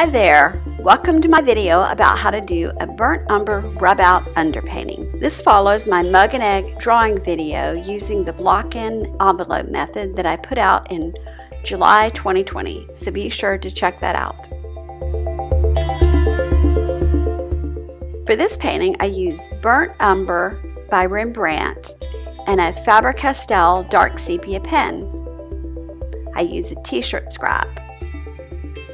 Hi there! Welcome to my video about how to do a burnt umber rub-out underpainting. This follows my mug and egg drawing video using the block-in envelope method that I put out in July 2020, so be sure to check that out. For this painting, I used Burnt Umber by Rembrandt and a Faber-Castell dark sepia pen. I use a t-shirt scrap.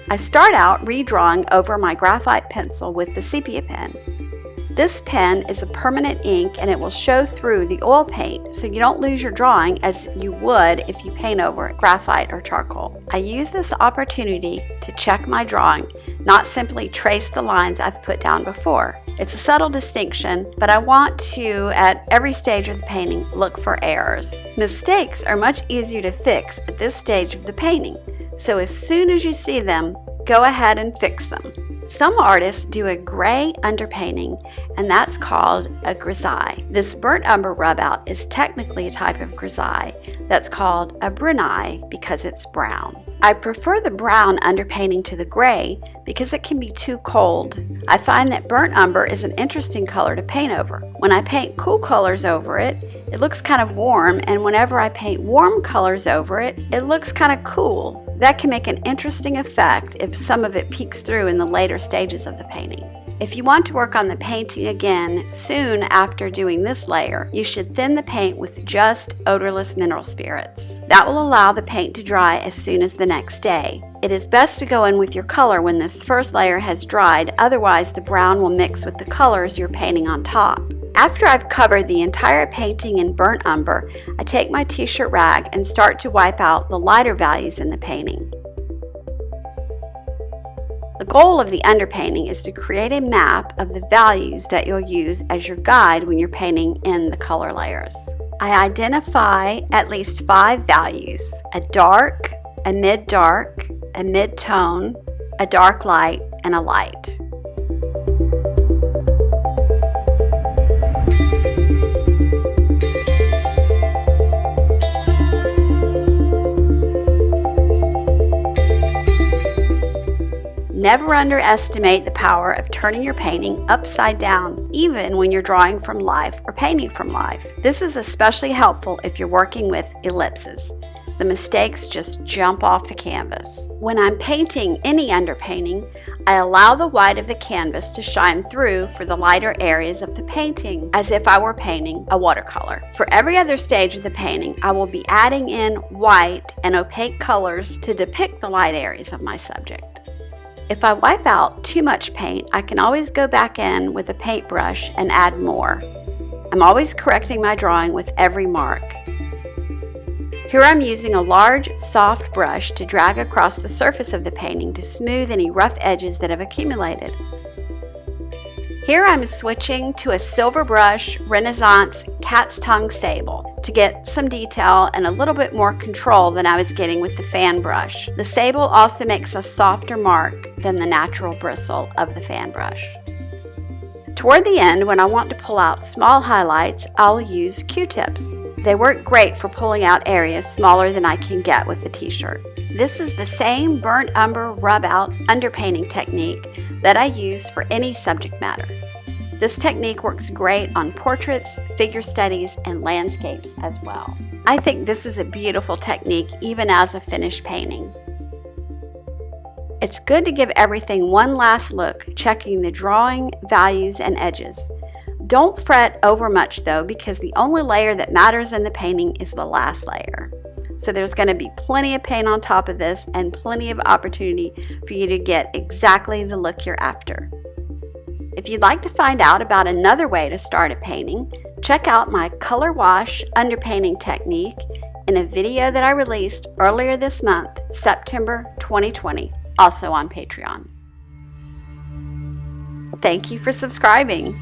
I start out redrawing over my graphite pencil with the sepia pen. This pen is a permanent ink and it will show through the oil paint so you don't lose your drawing as you would if you paint over graphite or charcoal. I use this opportunity to check my drawing, not simply trace the lines I've put down before. It's a subtle distinction, but I want to, at every stage of the painting, look for errors. Mistakes are much easier to fix at this stage of the painting, so as soon as you see them, go ahead and fix them. Some artists do a gray underpainting, and that's called a grisaille. This burnt umber rub-out is technically a type of grisaille that's called a brunaille because it's brown. I prefer the brown underpainting to the gray because it can be too cold. I find that burnt umber is an interesting color to paint over. When I paint cool colors over it, it looks kind of warm, and whenever I paint warm colors over it, it looks kind of cool. That can make an interesting effect if some of it peeks through in the later stages of the painting. If you want to work on the painting again soon after doing this layer, you should thin the paint with just odorless mineral spirits. That will allow the paint to dry as soon as the next day. It is best to go in with your color when this first layer has dried, otherwise the brown will mix with the colors you're painting on top. After I've covered the entire painting in burnt umber, I take my t-shirt rag and start to wipe out the lighter values in the painting. The goal of the underpainting is to create a map of the values that you'll use as your guide when you're painting in the color layers. I identify at least 5 values: a dark, a mid-dark, a mid-tone, a dark light, and a light. Never underestimate the power of turning your painting upside down, even when you're drawing from life or painting from life. This is especially helpful if you're working with ellipses. The mistakes just jump off the canvas. When I'm painting any underpainting, I allow the white of the canvas to shine through for the lighter areas of the painting, as if I were painting a watercolor. For every other stage of the painting, I will be adding in white and opaque colors to depict the light areas of my subject. If I wipe out too much paint, I can always go back in with a paintbrush and add more. I'm always correcting my drawing with every mark. Here I'm using a large, soft brush to drag across the surface of the painting to smooth any rough edges that have accumulated. Here I'm switching to a silver brush Renaissance cat's tongue sable to get some detail and a little bit more control than I was getting with the fan brush. The sable also makes a softer mark than the natural bristle of the fan brush. Toward the end, when I want to pull out small highlights, I'll use Q-tips. They work great for pulling out areas smaller than I can get with the t-shirt. This is the same burnt umber rub-out underpainting technique that I use for any subject matter. This technique works great on portraits, figure studies, and landscapes as well. I think this is a beautiful technique even as a finished painting. It's good to give everything one last look, checking the drawing, values, and edges. Don't fret over much though, because the only layer that matters in the painting is the last layer. So there's going to be plenty of paint on top of this and plenty of opportunity for you to get exactly the look you're after. If you'd like to find out about another way to start a painting, check out my color wash underpainting technique in a video that I released earlier this month, September 2020, also on Patreon. Thank you for subscribing.